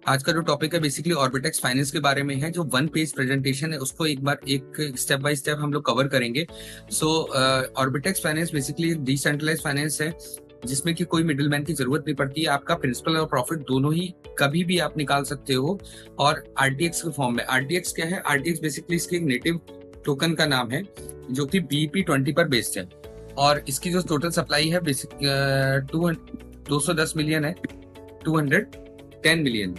आज का जो टॉपिक है बेसिकली ऑर्बिटेक्स फाइनेंस के बारे में है। जो वन पेज प्रेजेंटेशन है उसको एक बार एक स्टेप बाय स्टेप हम लोग कवर करेंगे। सो ऑर्बिटेक्स फाइनेंस बेसिकली डिसेंट्रलाइज फाइनेंस है जिसमें कि कोई मिडिलमैन की जरूरत नहीं पड़ती है। आपका प्रिंसिपल और प्रॉफिट दोनों ही कभी भी आप निकाल सकते हो और आरटीएक्स के फॉर्म में। आरटीएक्स क्या है? आरटीएक्स बेसिकली इसके एक नेटिव टोकन का नाम है जो कि BEP20 पर बेस्ड है और इसकी जो टोटल सप्लाई है बेसिक 210 मिलियन है, 210 मिलियन।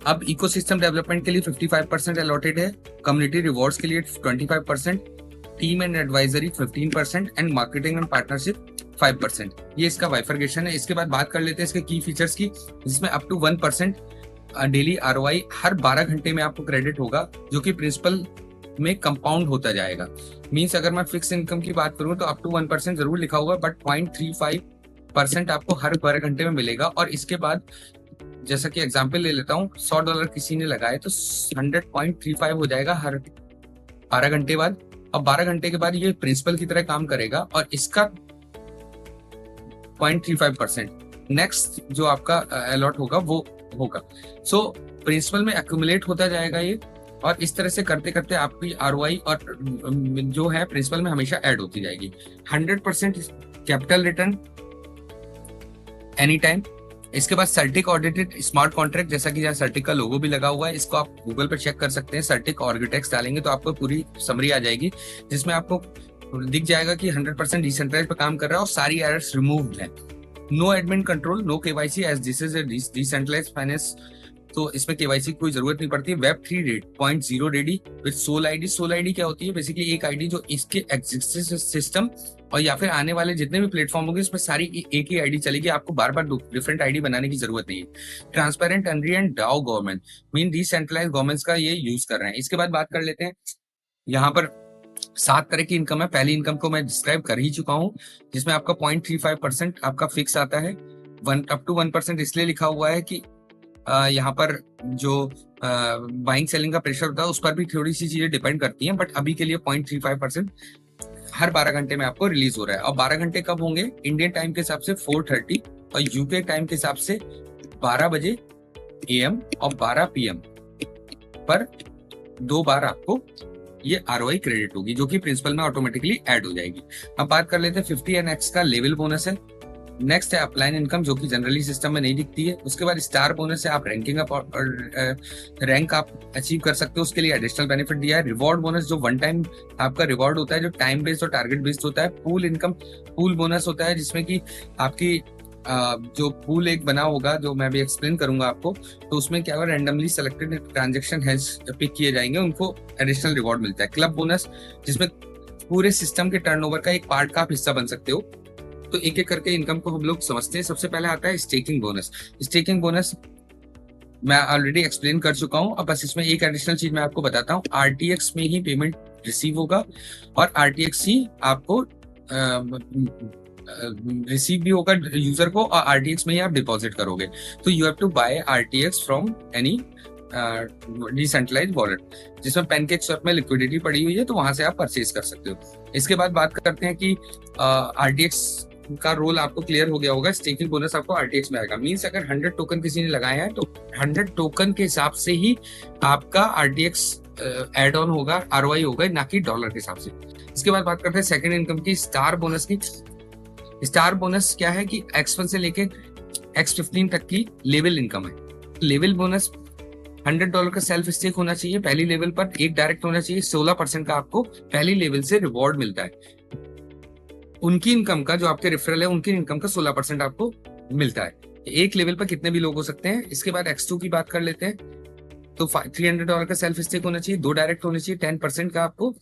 अब इकोसिस्टम डेवलपमेंट के लिए 55% अलॉटेड है, कम्युनिटी रिवॉर्ड्स के लिए 25%, team and advisory 15% and marketing and partnership 5%। ये इसका बाइफर्केशन है। इसके बाद बात कर लेते हैं इसके की फीचर्स की, जिसमें अप टू 1% डेली आरओआई हर 12 घंटे में आपको क्रेडिट होगा जो कि प्रिंसिपल में कंपाउंड होता जाएगा। मीन्स अगर मैं फिक्स इनकम की बात करूं तो अप टू 1% जरूर लिखा हुआ है, बट 0.35% आपको हर 12 घंटे में मिलेगा। और इसके बाद जैसा कि एग्जाम्पल ले लेता हूँ, $100 किसी ने लगाए तो 100.35 हो जाएगा हर 12 घंटे बाद। अब 12 घंटे के बाद ये प्रिंसिपल की तरह काम करेगा और इसका 0.35% नेक्स्ट जो आपका अलॉट होगा वो होगा। सो प्रिंसिपल में एक्यूमुलेट होता जाएगा ये, और इस तरह से करते करते आपकी आरओआई और जो है प्रिंसिपल में हमेशा ऐड होती जाएगी। 100% कैपिटल रिटर्न एनी टाइम। इसके बाद सर्टिक ऑडिटेड स्मार्ट कॉन्ट्रैक्ट, जैसा कि यहाँ सर्टिक का लोगो भी लगा हुआ है, इसको आप गूगल पर चेक कर सकते हैं। सर्टिक ऑर्बिटेक्स डालेंगे तो आपको पूरी समरी आ जाएगी जिसमें आपको दिख जाएगा कि 100% डिसेंट्रलाइज पे काम कर रहा है और सारी एरर्स रिमूव्ड है। No admin control, no KYC as this is decentralize finance, तो इसमें केवाईसी की कोई जरूरत नहीं पड़ती है। Web 3.0 ready with soul ID. Soul ID क्या होती है? बेसिकली एक आईडी जो इसके एग्जिस्टिंग सिस्टम और या फिर आने वाले जितने भी प्लेटफॉर्म होंगे इसमें सारी एक ही आईडी चलेगी, आपको बार बार डिफरेंट आईडी बनाने की जरूरत नहीं है। ट्रांसपेरेंट एनरी and DAO government, mean decentralize governments का ये यूज कर रहे हैं। इसके बाद बात कर लेते हैं, यहाँ पर 7 तरह की इनकम है। पहली इनकम को मैं डिस्क्राइब कर ही चुका हूँ, जिसमें आपका 0.35% आपका फिक्स आता है। अप टू 1% इसलिए लिखा हुआ है कि यहाँ पर जो बाइंग सेलिंग का प्रेशर होता है उस पर भी थोड़ी सी चीजें डिपेंड करती हैं, बट अभी के लिए 0.35% हर 12 घंटे में आपको रिलीज हो रहा है। और 12 घंटे कब होंगे? इंडियन टाइम के हिसाब से 4:30 और यूके टाइम के हिसाब से 12 बजे AM और 12 PM पर 2 बार आपको ये आरओआई क्रेडिट होगी जो कि प्रिंसिपल में ऑटोमेटिकली ऐड हो जाएगी। अब बात कर लेते हैं 50NX का लेवल बोनस है। नेक्स्ट है अपलाइन इनकम जो कि जनरली सिस्टम में नहीं दिखती है। उसके बाद स्टार बोनस है, आप रैंकिंग अप रैंक आप अचीव कर सकते हो, उसके लिए एडिशनल बेनिफिट दिया है। रिवॉर्ड बोनस जो वन टाइम आपका रिवॉर्ड होता है जो टाइम बेस्ड और टारगेट बेस्ड होता है। पूल इनकम, पूल बोनस होता है जिसमें कि आपकी जो पूल एक बना होगा जो मैं भी एक्सप्लेन करूंगा आपको, तो उसमें क्या होगा, randomly selected transaction has pick किए जाएंगे, उनको एडिशनल रिवॉर्ड मिलता है। क्लब बोनस जिसमें पूरे सिस्टम के टर्नओवर का एक पार्ट का आप हिस्सा बन सकते हो। तो एक एक करके इनकम को हम लोग समझते हैं। सबसे पहले आता है स्टेकिंग बोनस। स्टेकिंग बोनस मैं ऑलरेडी एक्सप्लेन कर चुका हूं, अब बस इसमें एक एडिशनल चीज मैं आपको बताता हूं। आरटीएक्स में ही पेमेंट रिसीव होगा और आरटीएक्स ही आपको रिसीव भी होगा यूजर को, और आरटीएक्स में ही आप डिपॉजिट करोगे। तो you have to buy RTX from any decentralized wallet, जिसमें पैनकेक स्वैप में लिक्विडिटी पड़ी हुई है, तो वहां से आप परचेज कर सकते हो। इसके बाद बात करते हैं कि आरटीएक्स का रोल आपको क्लियर हो गया होगा। स्टेकिंग बोनस आपको आरटीएक्स में आएगा। मींस अगर 100 टोकन किसी ने लगाया है तो 100 टोकन के हिसाब से ही आपका आरटीएक्स एड ऑन होगा, आरओआई होगा, ना कि डॉलर के हिसाब से। इसके बाद बात करते हैं सेकंड इनकम की, स्टार बोनस की। स्टार बोनस क्या है कि X1 से लेके X15 तक की लेवल इनकम है। लेवल बोनस $100 का सेल्फ स्टेक होना चाहिए पहली लेवल पर, एक डायरेक्ट होना चाहिए। 16% का आपको पहली लेवल से रिवॉर्ड मिलता है। उनकी इनकम का जो आपके रेफरल है उनकी इनकम का 16% आपको मिलता है। एक लेवल पर कितने भी लोग हो सकते हैं। इसके बाद X2 की बात कर लेते हैं, तो $300 का सेल्फ स्टेक होना चाहिए, 2 डायरेक्ट होने चाहिए, 10% का आपको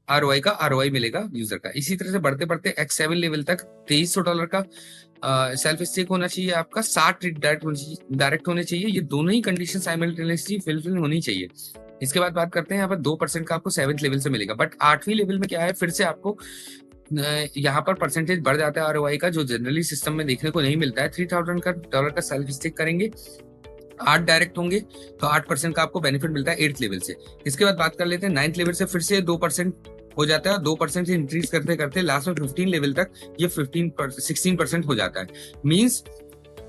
आरओआई मिलेगा यूजर का। इसी तरह से बढ़ते बढ़ते X7 लेवल तक $2300 का सेल्फ स्टेक होना चाहिए आपका, 60 डायरेक्ट होने चाहिए। ये दोनों ही कंडीशन साइमल्टेनियसली फुलफिल होनी चाहिए। इसके बाद बात करते हैं यहाँ पर 2% का आपको 7th लेवल से मिलेगा, बट 8वीं लेवल में क्या है, फिर से आपको यहाँ पर परसेंटेज बढ़ जाता है आरओआई का, जो जनरली सिस्टम में देखने को नहीं मिलता है। $3000 का सेल्फ स्टेक करेंगे, 8 डायरेक्ट होंगे तो 8% का आपको बेनिफिट मिलता है 8th लेवल से। इसके बाद बात कर लेते हैं 9th लेवल से, फिर से 2% हो जाता है, 2% से इंक्रीज करते करते लास्ट में 15 लेवल तक ये 16% हो जाता है। मीन्स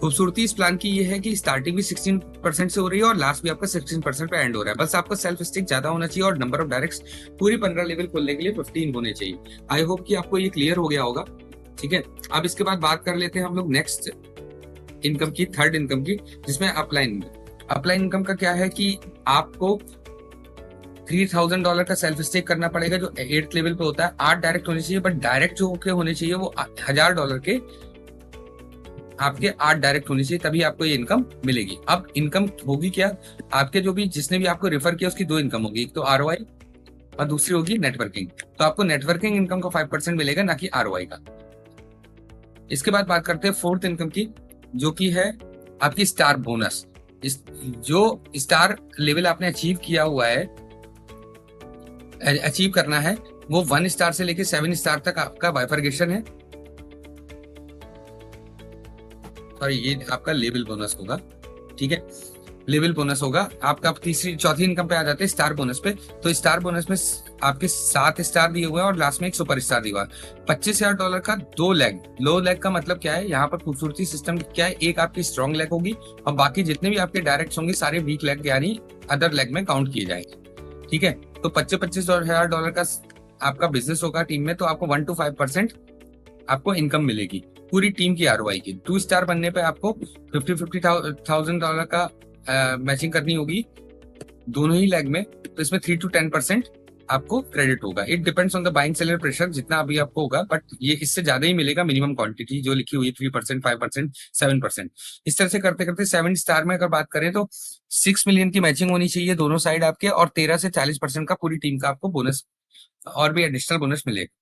खूबसूरती इस प्लान की ये है कि स्टार्टिंग भी 16% से हो रही है और लास्ट भी आपका 16% पे एंड हो रहा है। बस आपका सेल्फ स्टेक ज्यादा होना चाहिए और नंबर ऑफ डायरेक्ट्स पूरी 15 लेवल खोलने के लिए 15 होने चाहिए। आई होप कि आपको ये क्लियर हो गया होगा। ठीक है, अब इसके बाद बात कर लेते हैं हम लोग नेक्स्ट इनकम की, थर्ड इनकम की, जिसमें अपलाइन। अपलाइन इनकम का क्या है कि आपको $3000 का सेल्फ स्टेक करना पड़ेगा जो 8th लेवल पे होता है। 8 डायरेक्ट होने चाहिए, बट डायरेक्ट जो होने चाहिए वो $1000 के आपके 8 डायरेक्ट होनी चाहिए, तभी आपको ये इनकम मिलेगी। अब इनकम होगी क्या, आपके जो भी जिसने भी आपको रेफर किया उसकी दो इनकम होगी, एक तो आरओआई और दूसरी होगी नेटवर्किंग। तो आपको नेटवर्किंग इनकम का 5% मिलेगा, ना कि आरओआई का। इसके बाद बात करते हैं फोर्थ इनकम की, जो कि है आपकी स्टार बोनस। इस जो स्टार लेवल आपने अचीव किया हुआ है, अचीव करना है, वो 1 स्टार से लेके 7 स्टार तक आपका बाइफर्गेशन है, और ये आपका लेवल बोनस होगा। ठीक है, लेवल बोनस होगा आपका। तीसरी चौथी इनकम पे आ जाते हैं स्टार बोनस पे। तो स्टार बोनस में आपके 7 स्टार दिए हुए हैं और लास्ट में एक सुपर स्टार दिया हुआ है। $25,000 का 2 लेग। लो लेग का मतलब क्या है, यहाँ पर खूबसूरती सिस्टम क्या है, एक आपकी स्ट्रॉन्ग लेग होगी और बाकी जितने भी आपके डायरेक्ट होंगे सारे वीक लेग यानी अदर लेग में काउंट किए जाएंगे। ठीक है, तो $25,000 का आपका बिजनेस होगा टीम में, तो आपको 1 to 5% आपको इनकम मिलेगी पूरी टीम की आरओआई की। 2 स्टार बनने पे आपको $50,000 का मैचिंग करनी होगी दोनों ही लेग में। तो इसमें 3 to 10% आपको क्रेडिट होगा। It depends on the buying seller pressure, जितना अभी आपको होगा, बट ये इससे ज्यादा ही मिलेगा। मिनिमम क्वांटिटी जो लिखी हुई है 3%, 5%, 7%। इस तरह से करते करते 7 स्टार में अगर बात करें तो 6 मिलियन की मैचिंग होनी चाहिए दोनों साइड आपके, और 13 से 40% का पूरी टीम का आपको बोनस और भी एडिशनल बोनस मिलेगा।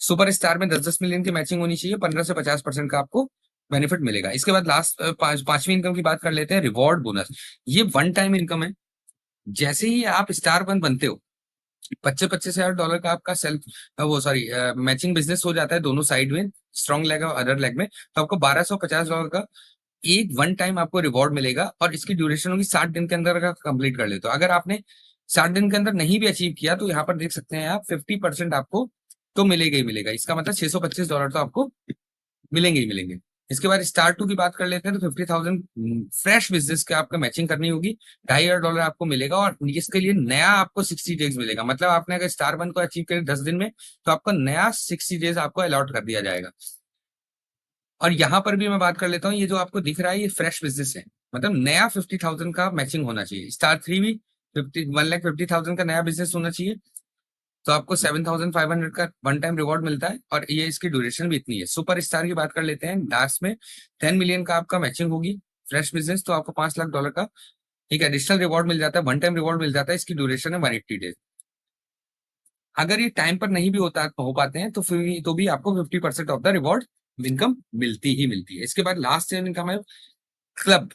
सुपर स्टार में 10-10 मिलियन की मैचिंग होनी चाहिए, 15 से 50% का आपको बेनिफिट मिलेगा। इसके बाद लास्ट पांचवी इनकम की बात कर लेते हैं, रिवॉर्ड बोनस। ये वन टाइम इनकम है। जैसे ही आप स्टार वन बनते हो, $25,000 का आपका सेल्फ वो सॉरी मैचिंग बिजनेस हो जाता है दोनों साइड में, स्ट्रॉन्ग लेग और अदर लेग में। तो आपको $1250 का एक वन टाइम आपको रिवॉर्ड मिलेगा, और इसकी ड्यूरेशन होगी 60 दिन के अंदर अगर कंप्लीट कर ले तो। अगर आपने 60 दिन के अंदर नहीं भी अचीव किया तो यहाँ पर देख सकते हैं आप 50% आपको तो मिलेगा ही मिलेगा। इसका मतलब $625 तो आपको मिलेंगे ही मिलेंगे। इसके बाद स्टार टू की बात कर लेते हैं, तो 50,000 फ्रेश बिजनेस का आपका मैचिंग करनी होगी, $2,500 आपको मिलेगा, और इसके लिए नया आपको 60 डेज मिलेगा। मतलब आपने अगर स्टार वन को अचीव करे 10 दिन में, तो आपको नया 60 डेज आपको अलॉट कर दिया जाएगा। और यहाँ पर भी मैं बात कर लेता हूँ, ये जो आपको दिख रहा है ये फ्रेश बिजनेस है, मतलब नया 50,000 का मैचिंग होना चाहिए। स्टार थ्री भी 1,50,000 का नया बिजनेस होना चाहिए, तो आपको 7,500 का वन टाइम रिवॉर्ड मिलता है, और ये इसकी ड्यूरेशन भी इतनी है। सुपर स्टार की बात कर लेते हैं, लास्ट में 10 मिलियन का आपका मैचिंग होगी फ्रेश बिजनेस, तो आपको $5 लाख का एक एडिशनल रिवॉर्ड मिल जाता है, वन टाइम रिवॉर्ड मिल जाता है। इसकी ड्यूरेशन है 180 डेज। अगर ये टाइम पर नहीं भी हो पाते हैं तो फिर तो भी आपको 50% ऑफ द रिवॉर्ड इनकम मिलती ही मिलती है। इसके बाद लास्ट इनकम है क्लब।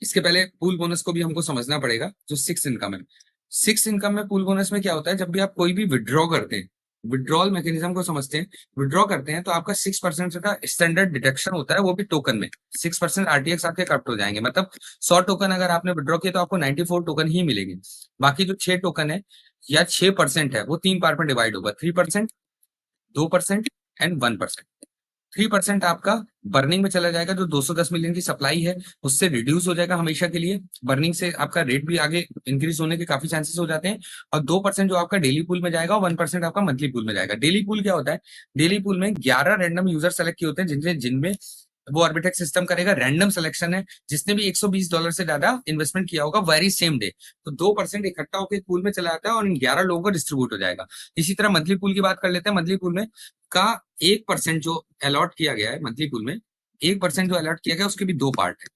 इसके पहले पूल बोनस को भी हमको समझना पड़ेगा, जो 6 इनकम है। 6 इनकम में पूल बोनस में क्या होता है, जब भी आप कोई भी विड्रॉ करते हैं, विड्रॉल मैकेनिज्म को समझते हैं, विड्रॉ करते हैं तो आपका 6% का स्टैंडर्ड डिडक्शन होता है, वो भी टोकन में। 6% आरटीएक्स आपके कट हो जाएंगे, मतलब 100 टोकन अगर आपने विड्रॉ किया तो आपको 94 टोकन ही मिलेंगे। बाकी जो 6 टोकन है या 6% है, वो 3 पार्ट में डिवाइड होगा, 3%, 2% एंड 1%। 3% आपका बर्निंग में चला जाएगा, जो 210 मिलियन की सप्लाई है उससे रिड्यूस हो जाएगा हमेशा के लिए। बर्निंग से आपका रेट भी आगे इंक्रीज होने के काफी चांसेस हो जाते हैं। और 2% जो आपका डेली पूल में जाएगा, और 1% आपका मंथली पूल में जाएगा। डेली पूल क्या होता है, डेली पूल में 11 रैंडम यूजर सेलेक्ट किए होते हैं, जिनमें वो ऑर्बिटेक्स सिस्टम करेगा, रैंडम सिलेक्शन है। जिसने भी $120 से ज्यादा इन्वेस्टमेंट किया होगा वेरी सेम डे, तो 2% इकट्ठा होकर पूल में चला जाता है और इन 11 लोगों को डिस्ट्रीब्यूट हो जाएगा। इसी तरह मंथली पूल की बात कर लेते हैं। मंथली पूल में का 1% जो अलॉट किया गया है मंथली पूल में, 1% जो अलॉट किया गया उसके भी दो पार्ट है,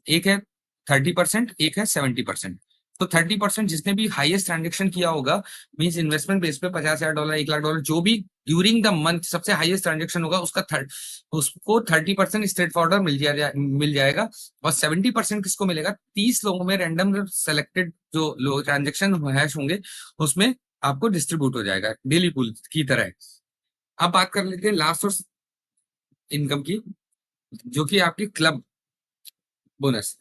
एक है 30%, एक है 70%। तो 30% जिसने भी हाईएस्ट ट्रांजेक्शन किया होगा, मींस इन्वेस्टमेंट बेस पे $50,000, $1,00,000, जो भी ड्यूरिंग द मंथ सबसे हाईएस्ट ट्रांजेक्शन होगा उसको 30% स्ट्रेट फॉरवर्ड मिल जाएगा। और 70% किसको मिलेगा, 30 लोगों में रैंडम सेलेक्टेड जो लोग ट्रांजेक्शन हैश होंगे उसमें आपको डिस्ट्रीब्यूट हो जाएगा, डेली पूल की तरह। अब बात कर लेते हैं लास्ट और इनकम की, जो कि आपकी क्लब बोनस।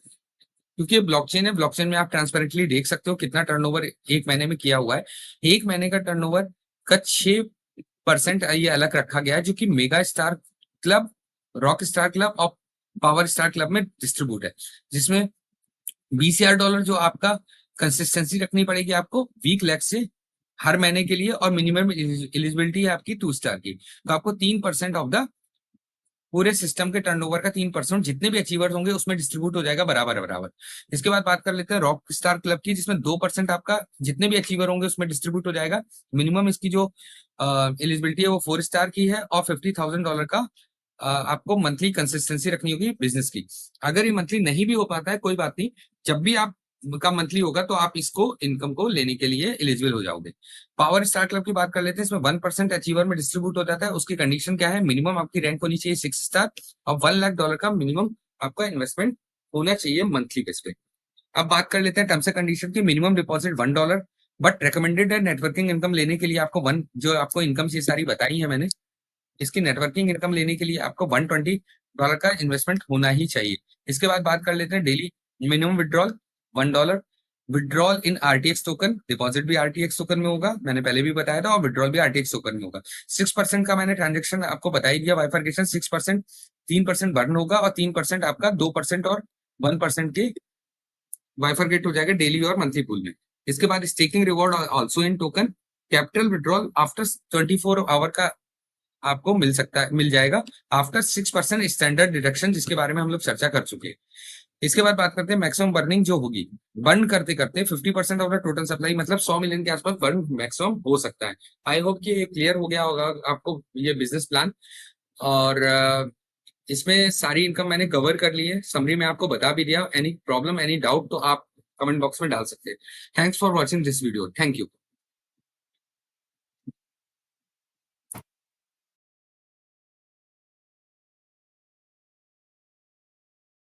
क्योंकि ये ब्लॉकचेन है, ब्लॉकचेन में आप ट्रांसपेरेंटली देख सकते हो कितना टर्नओवर एक महीने में किया हुआ है। एक महीने का टर्नओवर का 6% ये अलग रखा गया है, जो कि mega star club, rock star club और पावर स्टार क्लब में डिस्ट्रीब्यूट है, जिसमें $20,000 जो आपका कंसिस्टेंसी रखनी पड़ेगी आपको वीक लेग से हर महीने के लिए, और मिनिमम एलिजिबिलिटी है आपकी 2 स्टार की। तो आपको 3% ऑफ द पूरे सिस्टम के टर्नओवर का 3% जितने भी अचीवर्स होंगे उसमें डिस्ट्रीब्यूट हो जाएगा बराबर बराबर। इसके बाद बात कर लेते हैं रॉक स्टार क्लब की, जिसमें 2% आपका जितने भी अचीवर होंगे उसमें डिस्ट्रीब्यूट हो जाएगा। मिनिमम इसकी जो एलिजिबिलिटी है वो 4 स्टार की है, और $50,000 का आपको मंथली कंसिस्टेंसी रखनी होगी बिजनेस की। अगर ये मंथली नहीं भी हो पाता है कोई बात नहीं, जब भी आप का मंथली होगा तो आप इसको इनकम को लेने के लिए एलिजिबल हो जाओगे। पावर स्टार क्लब की बात कर लेते हैं, इसमें 1% अचीवर में डिस्ट्रीब्यूट हो जाता है। उसकी कंडीशन क्या है, मिनिमम आपकी रैंक होनी चाहिए 6 स्टार, और $1 लाख का मिनिमम आपका इन्वेस्टमेंट होना चाहिए मंथली बेस पे। अब बात कर लेते हैं टर्म्स एंड कंडीशन की। मिनिमम डिपॉजिट $1, बट रिकमेंडेड है नेटवर्किंग इनकम लेने के लिए आपको जो आपको इनकम ये सारी बताई है मैंने, इसकी नेटवर्किंग इनकम लेने के लिए आपको $120 का इन्वेस्टमेंट होना ही चाहिए। इसके बाद बात कर लेते हैं डेली मिनिमम विड्रॉल $1, विड्रॉल इन आरटीएक्स टोकन, डिपॉजिट भी आरटीएक्स टोकन में होगा, मैंने पहले भी बताया था, और विड्रॉल भी आरटीएक्स टोकन में होगा। 6% का मैंने ट्रांजेक्शन आपको बता ही दिया, बाइफर्केशन 6%, 3% बर्न होगा, और 3% आपका 2% और 1% के बाइफर्केट हो जाएगा डेली और मंथली पूल में। इसके बाद staking reward also in token, capital withdrawal after 24 hour का आपको मिल जाएगा आफ्टर 6% स्टैंडर्ड डिडक्शन, जिसके बारे में हम लोग चर्चा कर चुके हैं। इसके बाद बात करते हैं मैक्सिमम बर्निंग जो होगी, बर्न करते करते 50% ऑफ द टोटल सप्लाई, मतलब 100 मिलियन के आसपास बर्न मैक्सिमम हो सकता है। आई होप कि ये क्लियर हो गया होगा आपको ये बिजनेस प्लान। और इसमें सारी इनकम मैंने कवर कर ली है, समरी में आपको बता भी दिया। एनी प्रॉब्लम एनी डाउट तो आप कमेंट बॉक्स में डाल सकते हैं। Thanks for watching this video, thank you.